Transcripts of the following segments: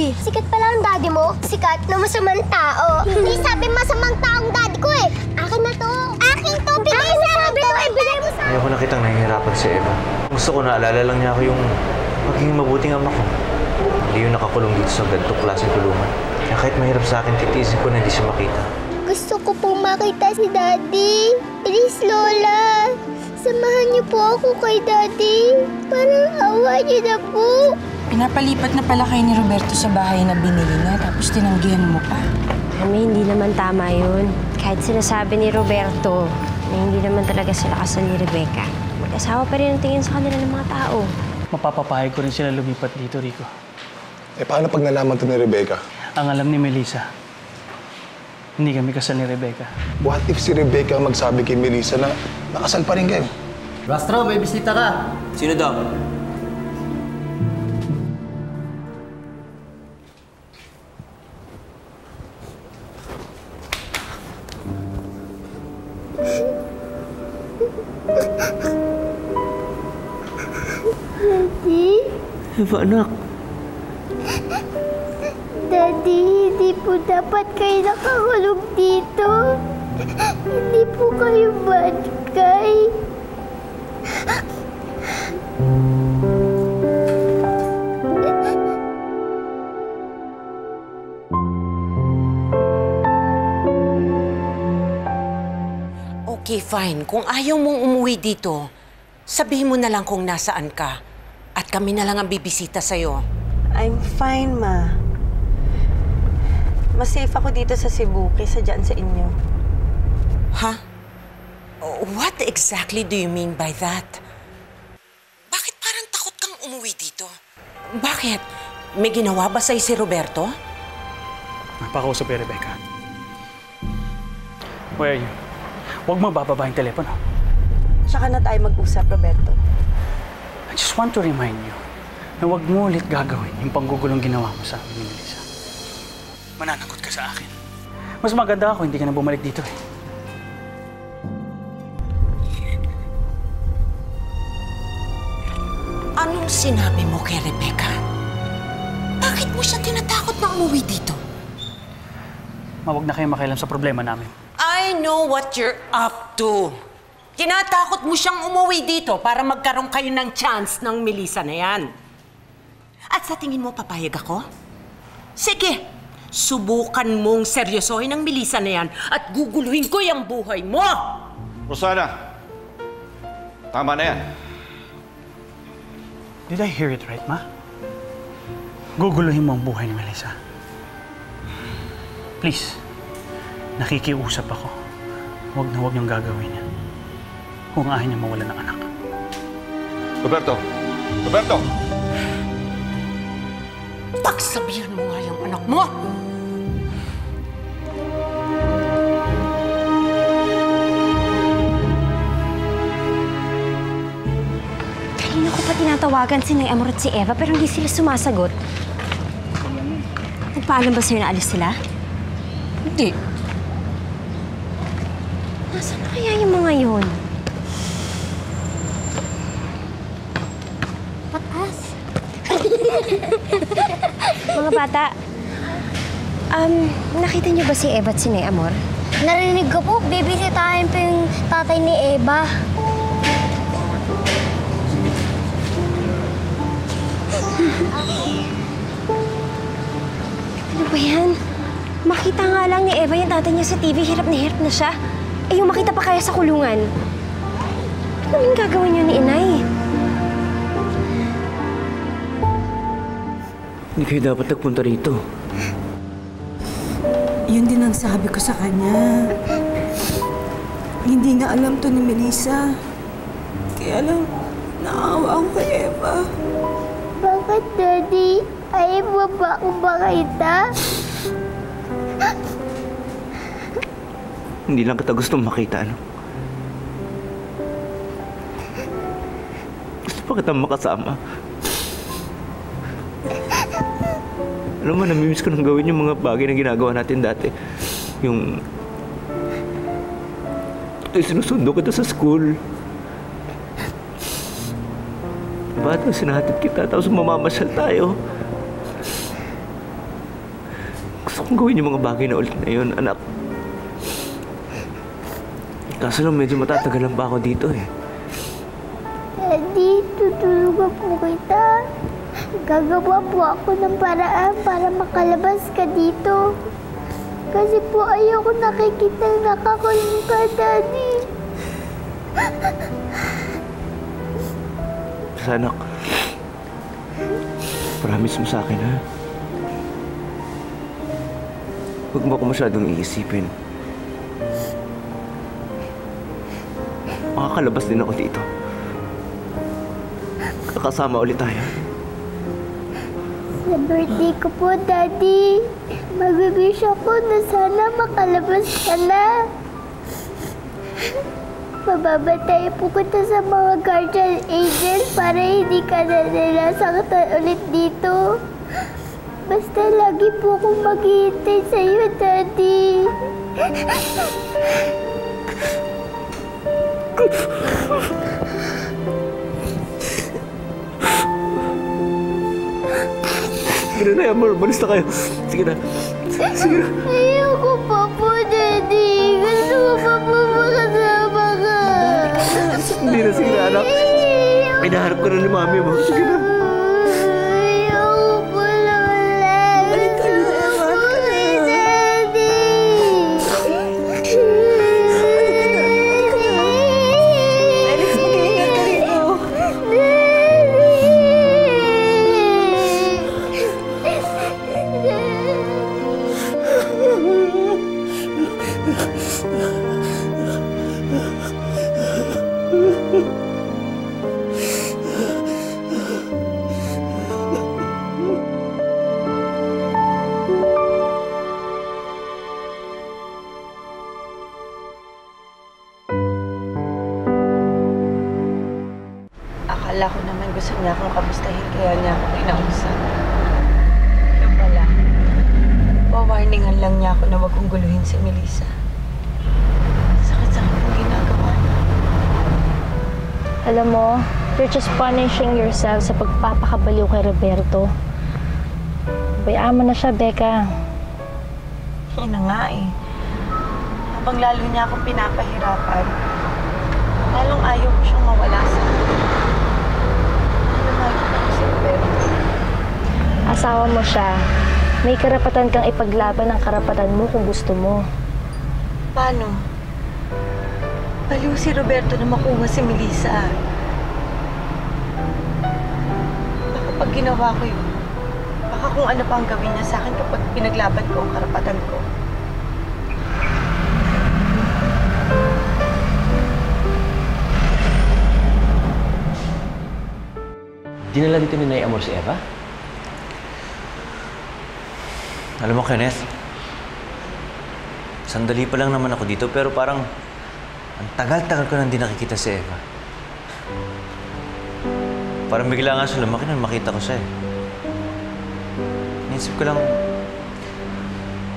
daddy. Sikat pala ang daddy mo. Sikat na masamang tao. Hindi sabi masamang taong daddy ko eh. Akin na to. Akin to. Bigay sa akin to. Ibigay mo sa akin. Ayoko nakitang nahihirapan si Eva. Gusto ko naalala lang niya ako yung magiging mabuting ama ko. Hindi yung nakakulong dito sa ganitong klaseng kulungan. Kaya kahit mahirap sa akin, titiisin ko na hindi siya makita. Gusto ko pong makita si daddy. Please, Lola. Samahan niyo po ako kay daddy. Parang awa niyo na po. Pinapalipat na pala kayo ni Roberto sa bahay na binili na, tapos tinanggihan mo pa. Mami, hindi naman tama yun. Kahit sinasabi ni Roberto na hindi naman talaga sila kasal ni Rebecca, mag-asawa pa rin ang tingin sa kanila ng mga tao. Mapapapahayag ko rin sila lumipat dito, Rico. Eh, paano pag nalaman to ni Rebecca? Ang alam ni Melissa, hindi kami kasal ni Rebecca. What if si Rebecca magsabi kay Melissa na nakasal pa rin kayo? Rastro, may bisita ka. Sino daw? Daddy? Eva, anak. Daddy, hindi po dapat kayo nakakulong dito. Hindi po kayo bad guy. Okay, fine. Kung ayaw mong umuwi dito, sabihin mo na lang kung nasaan ka. At kami na lang ang bibisita sa'yo. I'm fine, Ma. Mas safe ako dito sa Cebu kaysa dyan sa inyo. Ha? What exactly do you mean by that? Bakit parang takot kang umuwi dito? Bakit? May ginawa ba sa'yo si Roberto? Napakausap kay Rebecca. Where are you? Huwag mo bababa yung telepono. Tsaka na tayo mag-usap, Roberto. I just want to remind you na huwag mo ulit gagawin yung panggugulong ginawa mo sa amin ni Melissa. Mananagot ka sa akin. Mas maganda ako, hindi ka na bumalik dito eh. Anong sinabi mo kay Rebecca? Bakit mo siya tinatakot na umuwi dito? Huwag na kayo makialam sa problema namin. I know what you're up to. Tinatakot mo siyang umuwi dito para magkaroon kayo ng chance ng Melissa na yan. At sa tingin mo, papayag ako? Sige, subukan mong seryosohin ang Melissa na yan at guguluhin ko yung buhay mo! Rosana, tama na yan. Did I hear it right, Ma? Guguluhin mo ang buhay ni Melissa. Please, nakikiusap ako. Huwag na huwag niyong gagawin yan. Kung ayaw niya mawala ng anak. Roberto! Roberto! Pagsabihan mo nga yung anak mo! Kanina ko pa tinatawagan si Nay Amor at si Eva pero hindi sila sumasagot. Nagpaalam ba sa'yo na alis sila? Hindi. Nasaan na kaya yung mga yun? Patas. Mga bata, nakita niyo ba si Eva at si Nay Amor? Narinig ko po, bibisitahin po yung tatay ni Eva. Ano ba yan? Makita nga lang ni Eva yung tatay niya sa TV, hirap na siya. Eh, yung makita pa kaya sa kulungan. Ano yung gagawin niyo ni Inay? Hindi kayo dapat nagpunta rito. Yun din ang sabi ko sa kanya. Hindi nga alam to ni Melissa. Kaya lang, naawa ako kay Eva. Bakit, Daddy? Ayaw mo ba akong makita? Hindi lang kita gustong makita, ano? Gusto pa kitang makasama. Alam mo, namimiss ko nang gawin yung mga bagay na ginagawa natin dati. Yung sinusundo kita sa school. Bata, sinahatid kita, tapos mamamasyal tayo. Gusto kong gawin yung mga bagay na ulit na yun, anak. Kaso lang medyo matatagalan pa ako dito eh. Daddy, tutulungan po kita. Gagawa po ako ng paraan para makalabas ka dito. Kasi po ayoko nakikita nakakulong ka, Daddy. Basta anak, promise mo sa akin ha. Huwag mo ako masyadong iisipin. Makakalabas din ako dito. Kakasama ulit tayo. Sa birthday ko po, Daddy. Mag-wish ako na sana makalabas ka na. Mababatay po kita sa mga guardian angel para hindi ka na nilasaktan ulit dito. Basta lagi po akong maghihintay sa'yo, Daddy. Sige na, Amor. Balis na kayo. Sige na. Sige na. Ayoko pa po, Daddy. Gusto ko pa po makasama ka. Hindi na, sige na, anak. Pinaharap ka na ni Mami mo. Sige na. Ayoko po, Lola. Balik ka na, Eva. Balik ka na. Daddy. Felix, mag-iingat ka rito. Akala ko naman gusto niya akong kamustahin kaya niya ako kinausap. Yung pala, pawarningan lang niya ako na wag kong guluhin si Melissa. Sakit-sakit ang ginagawa niya. Alam mo, you're just punishing yourself sa pagpapakabaliw kay Roberto. Bayaan mo na siya, Becca. Yun na nga eh. Habang lalo niya akong pinapahirapan, lalong ayaw ko siyang mawala sa akin. Asawa mo siya. May karapatan kang ipaglaban ang karapatan mo kung gusto mo. Paano? Baliw si Roberto na makuha si Melissa. Baka pag ginawa ko yun, baka kung ano pa ang gawin niya sa akin kapag pinaglaban ko ang karapatan ko. Dinala dito ni Nay Amor si Eva? Alam mo, Kenneth, sandali pa lang naman ako dito pero parang ang tagal-tagal ko nang di nakikita si Eva. Parang bigla nga siya lumaki nang makita ko siya eh. Naisip ko lang,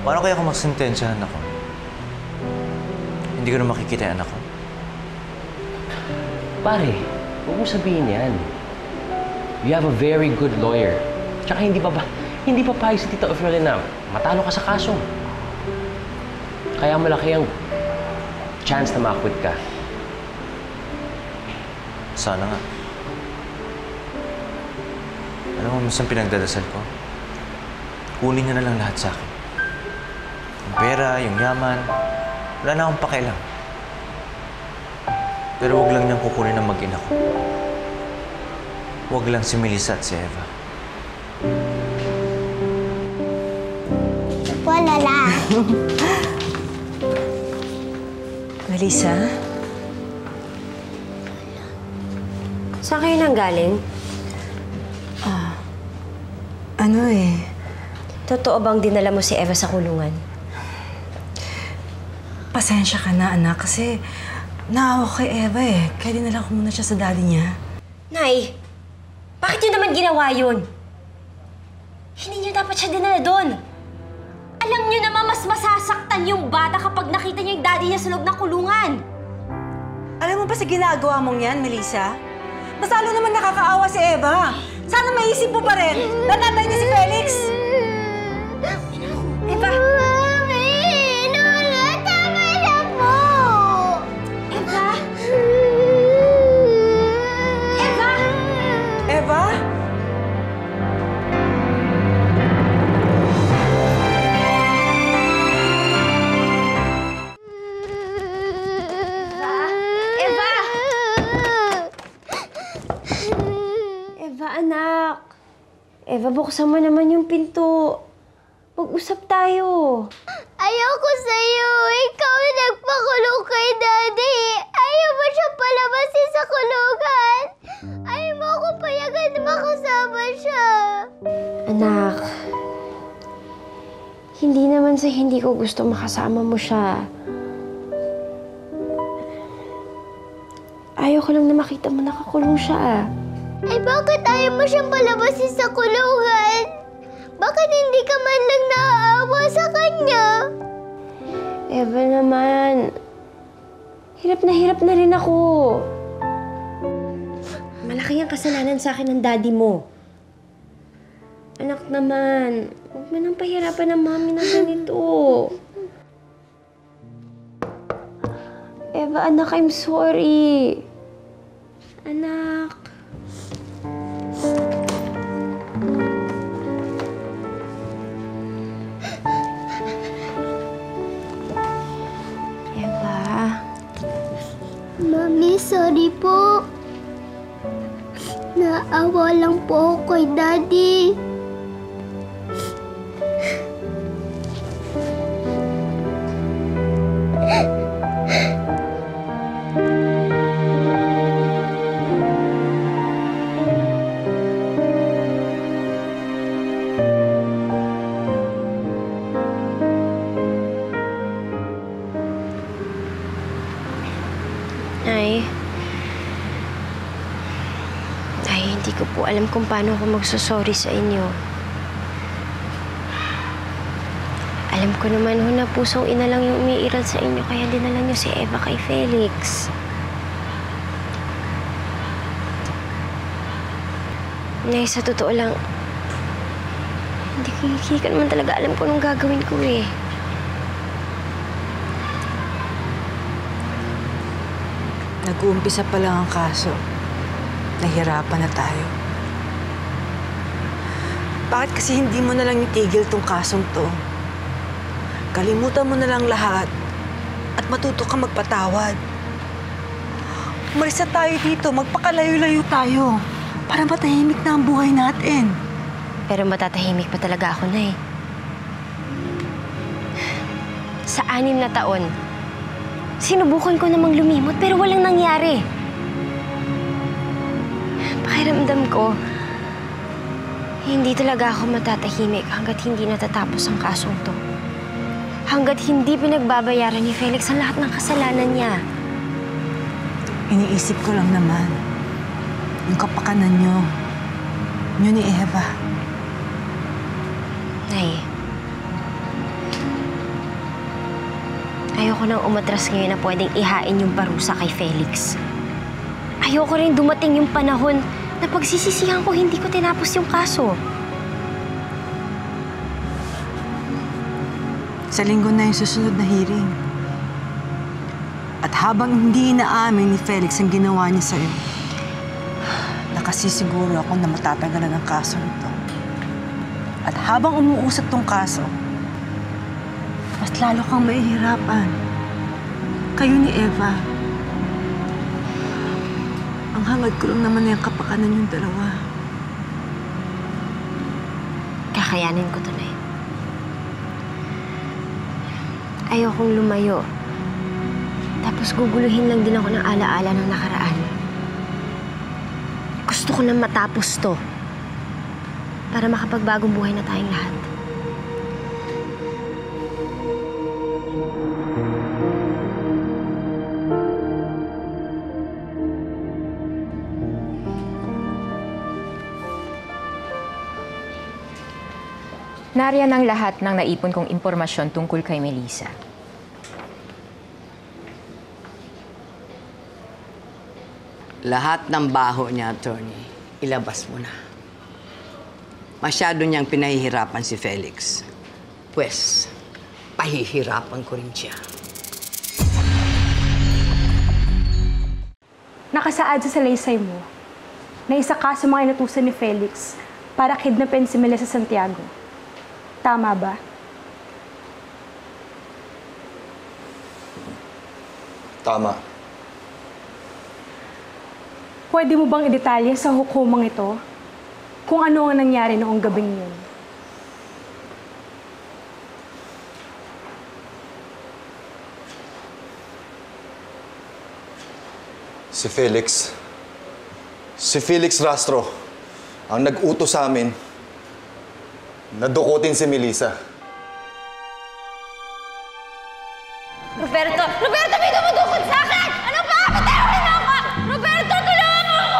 paano kaya kung magsentensyahan ako? Hindi ko na makikita yung anak ko. Pare, huwag mo sabihin yan. You have a very good lawyer. Tsaka hindi pa payag si Tita Ofelia na matalo ka sa kaso. Kaya malaki ang chance na ma-acquit ka. Sana nga. Alam mo, minsan pinagdadasal ko. Kunin niya na lang lahat sa akin. Yung pera, yung yaman, wala na akong pakialam. Pero huwag lang niyang kukunin ang mag-ina ko. Huwag lang si Melissa at si Eva. Po, Lola. Melissa? Saan kayo nanggaling? Ano eh? Totoo bang dinala mo si Eva sa kulungan? Pasensya ka na, anak, kasi naawa kay Eva eh. Kaya dinala ko muna siya sa daddy niya. Nay, bakit niyo naman ginawa yun? Hindi niyo dapat siya dinala doon. Alam niyo naman mas masasaktan yung bata kapag nakita niya yung daddy niya sa loob ng kulungan. Alam mo ba sa ginagawa mong yan, Melissa? Mas lalo naman nakakaawa si Eva. Sana maisip mo pa rin na tatay niya si Felix. Eva! Eva, buksan mo naman yung pinto. Mag-usap tayo. Ayoko sa'yo. Ikaw ang nagpakulong kay Daddy. Ayaw mo siya palabasin sa kulungan. Ayaw mo ako payagan na makasama siya. Anak, hindi naman sa hindi ko gusto makasama mo siya. Ayaw ko lang na makita mo nakakulong siya. Eh bakit ayaw mo siyang palabasin sa kulungan? Bakit hindi ka man lang naaawa sa kanya? Eva naman, hirap na rin ako. Malaki ang kasalanan sa akin ng daddy mo. Anak naman, huwag mo nang pahirapan ng mami na ganito. Eva, anak, I'm sorry. Anak. Eva. Mami, sorry po. Naawa lang po ako kay Daddy. Hindi ko po alam kung paano ako magsusorry sa inyo. Alam ko naman ho na pusong ina lang yung umiiral sa inyo, kaya dinala niyo si Eva kay Felix. Nay, sa totoo lang, hindi ko naman talaga alam kung anong gagawin ko eh. Nag-uumpisa pa lang ang kaso. Nahirapan na tayo. Bakit kasi hindi mo na lang itigil tong kasong to? Kalimutan mo na lang lahat at matuto ka magpatawad. Umalis na tayo dito, magpakalayo-layo tayo para matahimik na ang buhay natin. Pero matatahimik pa talaga ako, Nay. Sa 6 na taon, sinubukan ko namang lumimot pero walang nangyari. Pakiramdam ko, hindi talaga ako matatahimik hanggat hindi natatapos ang kasong to. Hanggat hindi pinagbabayaran ni Felix ang lahat ng kasalanan niya. Iniisip ko lang naman, yung kapakanan niyo ni Eva. Nay, ayoko nang umatras ngayon na pwedeng ihain yung parusa kay Felix. Ayoko rin dumating yung panahon na pagsisisihan ko hindi ko tinapos yung kaso. Sa linggo na yung susunod na hearing. At habang hindi inaamin ni Felix ang ginawa niya sa'yo, nakasisiguro ako na matatanggalan ang kaso nito. At habang umuusap tong kaso, mas lalo kang mahihirapan. Kayo ni Eva. Ang hangad ko lang naman yung kapakanan yung dalawa. Kakayanin ko to, Nay. Ayokong lumayo. Tapos guguluhin lang din ako ng alaala ng nakaraan. Gusto ko na matapos to para makapagbagong buhay na tayong lahat. Nariyan ang lahat ng naipon kong impormasyon tungkol kay Melissa. Lahat ng baho niya, attorney, ilabas mo na. Masyado niyang pinahihirapan si Felix. Pwes, pahihirapan ko rin siya. Nakasaad sa salaysay mo na isa ka sa mga inutusan ni Felix para kidnapin si Melissa Santiago. Tama ba? Tama. Pwede mo bang idetalye sa hukumang ito kung ano ang nangyari noong gabing yun. Si Felix Rastro, ang nag-utos sa amin na dukutin si Melissa. Roberto! Roberto, may dumudukot sa akin! Ano ba? Bitayin mo ako! Roberto, tulungan mo ako!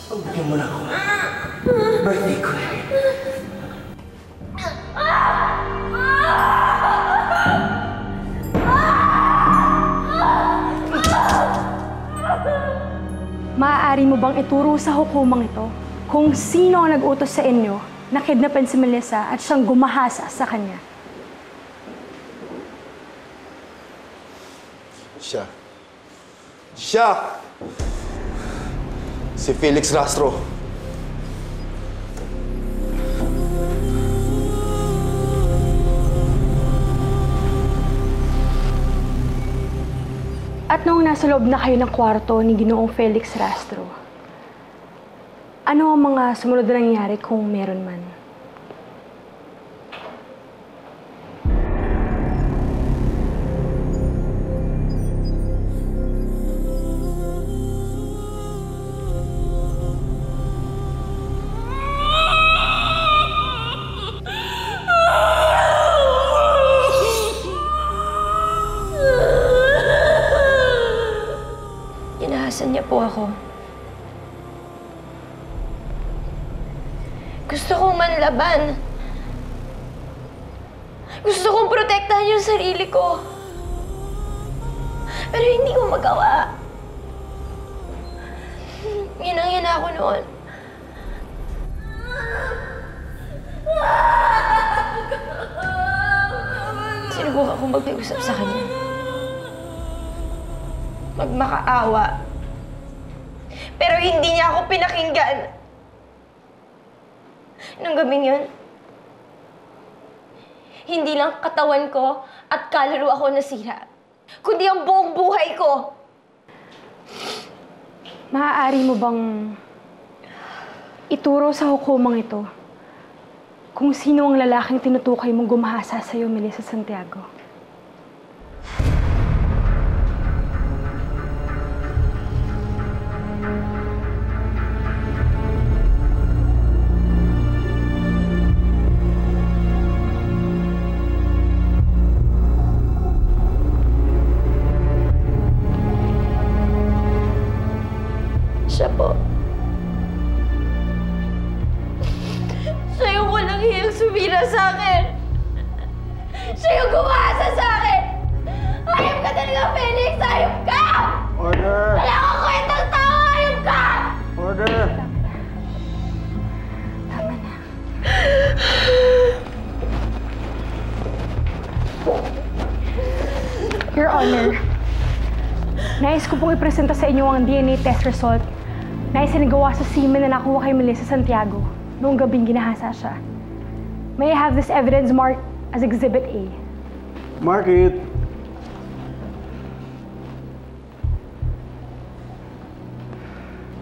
Pagbigyan mo na ako. Birthday ko eh. Maaari mo bang ituro sa hukumang ito kung sino ang nag-utos sa inyo na kidnapin si Melissa at siyang gumahasa sa kanya? Siya! Si Felix Rastro. At noong nasa loob na kayo ng kwarto ni Ginoong Felix Rastro, ano ang mga sumunod na nangyari kung meron man? Inahasan niya po ako. Gusto kong manlaban. Gusto kong protektahan yung sarili ko. Pero hindi ko magawa. Ginang-ina ako noon. Sinubukan kong magpag-usap sa kanya. Magmakaawa. Pero hindi niya ako pinakinggan. Nung gabing yun, hindi lang katawan ko at kaluluwa ko nasira, kundi ang buong buhay ko. Maaari mo bang ituro sa hukumang ito kung sino ang lalaking tinutukoy mong gumahasa sa'yo, Melissa Santiago? Siya po. Siya yung walang hiyang sumira sa akin. Siya yung gumasa sa akin. Hayop ka talaga, Felix! Hayop ka! Order! Wala akong kwentang tao! Hayop ka! Order! Tama na. Your Honor, nais ko pong ipresenta sa inyo ang DNA test result na isinagawa sa semen na nakuha kay Melissa Santiago noong gabing ginahasa siya. May I have this evidence marked as Exhibit A? Mark it.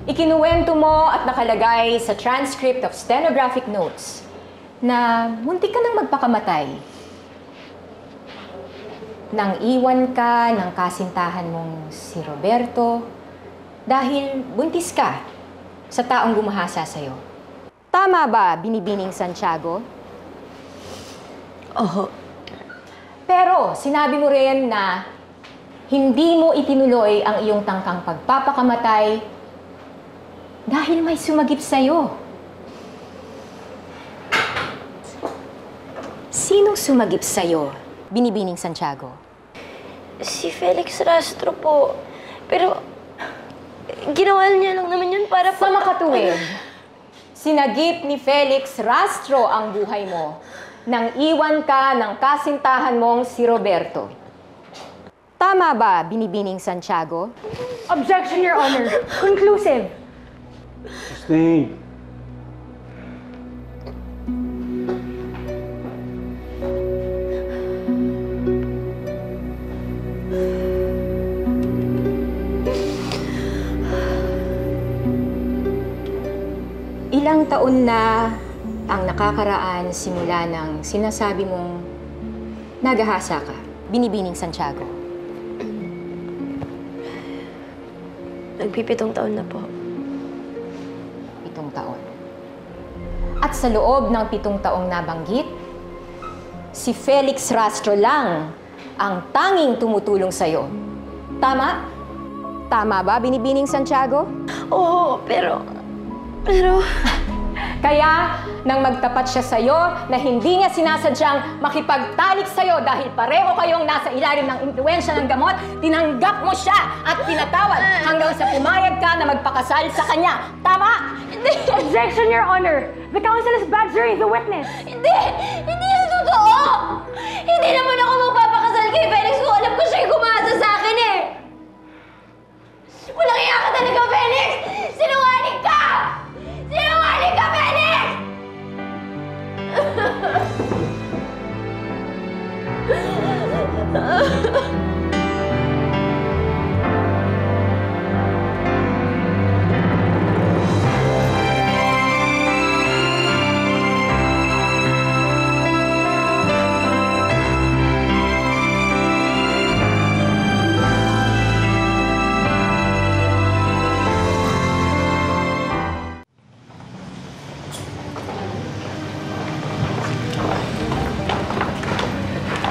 Ikinuwento mo at nakalagay sa transcript of stenographic notes na muntik ka nang magpakamatay. Nang iwan ka ng kasintahan mong si Roberto dahil buntis ka sa taong gumahasa sa'yo. Tama ba, Binibining Santiago? Oo. Pero sinabi mo rin na hindi mo itinuloy ang iyong tangkang pagpapakamatay dahil may sumagip sa'yo. Sinong sumagip sa'yo, Binibining Santiago? Si Felix Rastro po. Pero, ginawa niya lang naman yun para Sa makatuwid, sinagip ni Felix Rastro ang buhay mo nang iwan ka ng kasintahan mong si Roberto. Tama ba, Binibining Santiago? Objection, Your Honor. Conclusive. Stay. Ilang taon na ang nakakaraan simula ng sinasabi mong nagahasa ka, Binibining Santiago? Nagpipitong taon na po. 7 taon. At sa loob ng 7 taong nabanggit, si Felix Rastro lang ang tanging tumutulong sa'yo. Tama? Tama ba, Binibining Santiago? Oo, pero... Kaya, nang magtapat siya sa'yo na hindi niya sinasadyang makipagtalik sa'yo dahil pareho kayong nasa ilalim ng impluwensya ng gamot, tinanggap mo siya at pinatawad hanggang sa pumayag ka na magpakasal sa kanya. Tama? Hindi! Objection, Your Honor! The counsel is badgering the witness! Hindi! Hindi yan totoo! Hindi naman ako magpapakasal kay Felix kung alam ko siya'y gumasa sa akin eh! Walang iya ka talaga, Felix! Sinungaling ka! Sinungaling ka, Felix!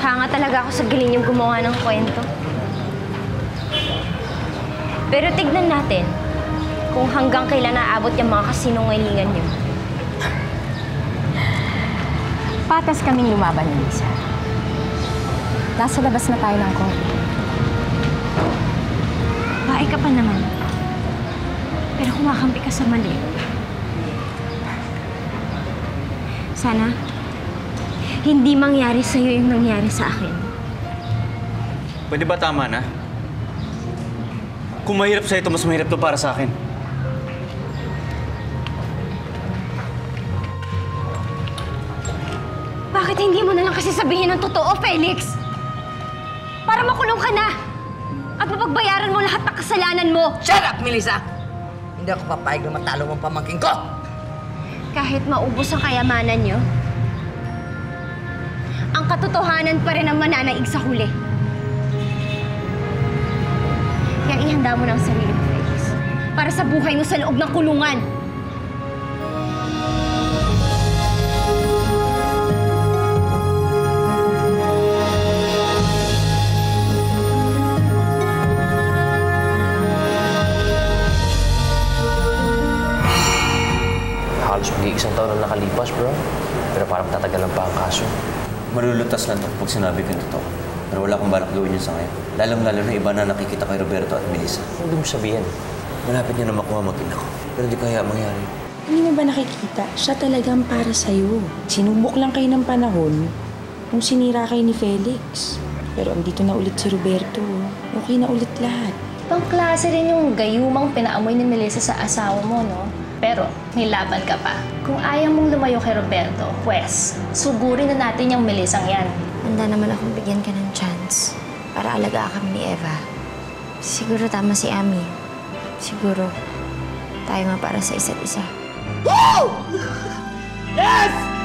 Hanga talaga ako sa galing yung gumawa ng kwento. Pero tignan natin kung hanggang kailan naabot yung mga kasinungalingan niyo. Patas kaming lumaban ni Lisa. Nasa labas na tayo ng korte. Bae ka pa naman. Pero kumakampi ka sa mali. Sana, hindi mangyari sa'yo yung nangyari sa akin. Pwede ba tama na? Kung mahirap sa'yo ito, mas mahirap ito para sa akin. Bakit hindi mo na lang kasi sabihin ng totoo, Felix? Para makulong ka na! At mapagbayaran mo lahat ng kasalanan mo! Shut up, Melissa! Hindi ako papayag na matalo mong pamangkin ko! Kahit maubos ang kayamanan niyo, ang katotohanan pa rin ang mananaig sa huli. Kaya ihanda mo na ang sarili mo, Felix. Para sa buhay mo sa loob ng kulungan. Halos mag-iisang taon na nakalipas, bro. Pero parang tatagalan pa ang kaso. Malulutas lang ito pag sinabi ko yung totoo. Pero wala akong balak gawin yun sa ngayon. Lalong-lalo na iba na nakikita kay Roberto at Melissa. Hindi mo sabihin. Malapit niya na makuha mag-ina ko. Pero hindi kaya mangyari. Hindi mo ba nakikita? Siya talagang para sa'yo. Sinubok lang kayo ng panahon nung sinira kayo ni Felix. Pero andito na ulit si Roberto. Okay na ulit lahat. Ibang klase rin yung gayumang pinaamoy ni Melissa sa asawa mo, no? Pero nilaban ka pa. Kung ayaw mong lumayo kay Roberto, pwes, sugurin na natin yung Melissang yan. Handa naman akong bigyan ka ng chance para alagaan kami ni Eva. Siguro tama si Ami. Siguro tayo nga para sa isa't isa. Woo! Yes!